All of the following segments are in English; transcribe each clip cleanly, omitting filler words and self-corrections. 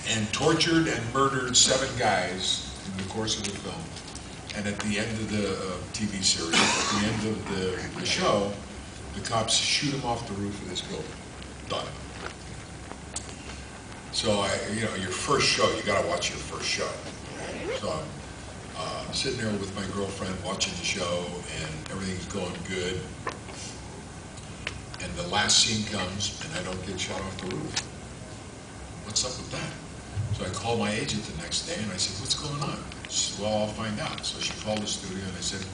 and tortured and murdered 7 guys in the course of the film. And at the end of the TV series, at the end of the show, the cops shoot him off the roof of this building. Done. So your first show, you got to watch your first show. So I'm sitting there with my girlfriend watching the show, and everything's going good. And the last scene comes, and I don't get shot off the roof. What's up with that? So I called my agent the next day, and I said, what's going on? She said, well, I'll find out. So she called the studio, and I said,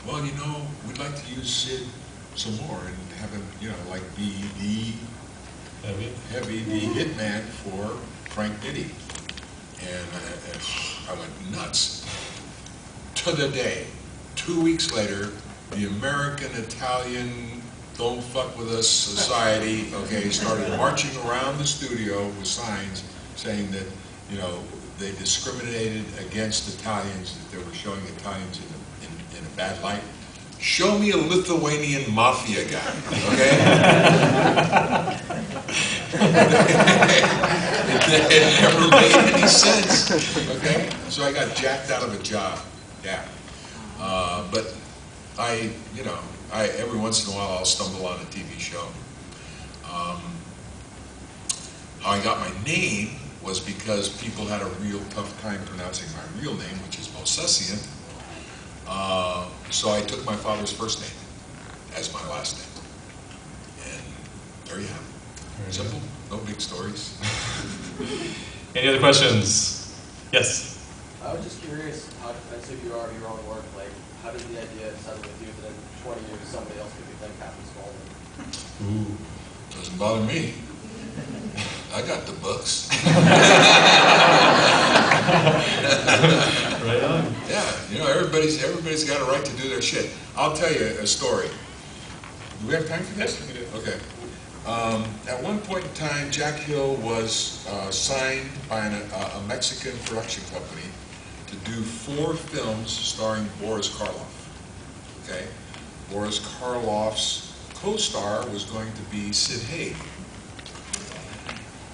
well, we'd like to use Sid some more and have him, like be the the hitman for Frank Nitti. And I went nuts. To the day, 2 weeks later, the American-Italian Don't Fuck With Us Society, started marching around the studio with signs saying that, they discriminated against Italians, that they were showing Italians in a bad light. Show me a Lithuanian mafia guy, okay? It never made any sense, okay? So I got jacked out of a job, yeah. But every once in a while I'll stumble on a TV show. How I got my name was because people had a real tough time pronouncing my real name, which is Mosesian. So I took my father's first name as my last name. And there you have it. Simple, no big stories. Any other questions? Yes? I was just curious how defensive you are of your own work. Like, how did the idea settle with you that in 20 years somebody else could be like Captain Spaulding? Ooh, doesn't bother me. I got the books. Right on. Yeah, everybody's got a right to do their shit. I'll tell you a story. Do we have time for this? Yes, we do. Okay. At one point in time, Jack Hill was signed by a Mexican production company to do 4 films starring Boris Karloff. Okay? Boris Karloff's co-star was going to be Sid Haig.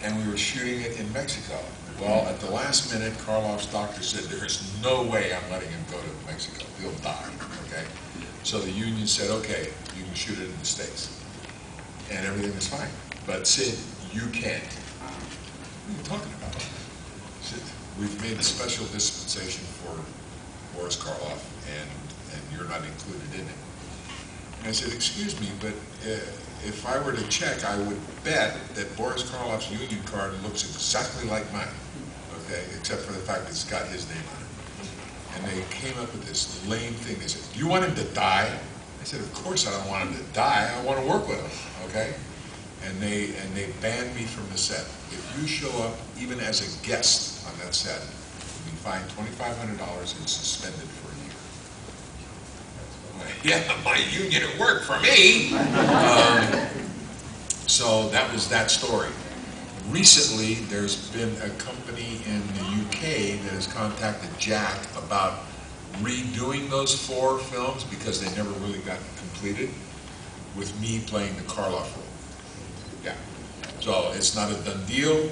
And we were shooting it in Mexico. Well, at the last minute, Karloff's doctor said, there's no way I'm letting him go to Mexico. He'll die, okay? So the union said, okay, you can shoot it in the States. And everything was fine. But Sid, you can't. What are you talking about? Sid, we've made a special dispensation for Boris Karloff, and you're not included in it. And I said, excuse me, but if I were to check, I would bet that Boris Karloff's union card looks exactly like mine, okay, except for the fact that it's got his name on it. And they came up with this lame thing. They said, you want him to die? I said, of course I don't want him to die. I want to work with him, okay? And they banned me from the set. If you show up even as a guest on that set, you'll be fined $2,500 and suspended for a year. Yeah, my union at work for me. So that was that story. Recently, there's been a company in the UK that has contacted Jack about redoing those 4 films because they never really got completed, with me playing the Karloff role. Yeah. So it's not a done deal.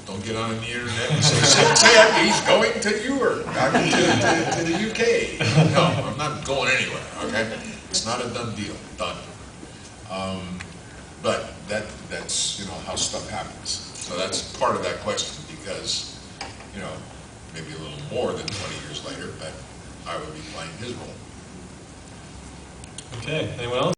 Don't get on the internet and say, he's going to Europe, to the UK. No, I'm not going anywhere, okay? It's not a done deal, done. But that's how stuff happens. So that's part of that question because, maybe a little more than 20 years later, but I would be playing his role. Okay, anyone else?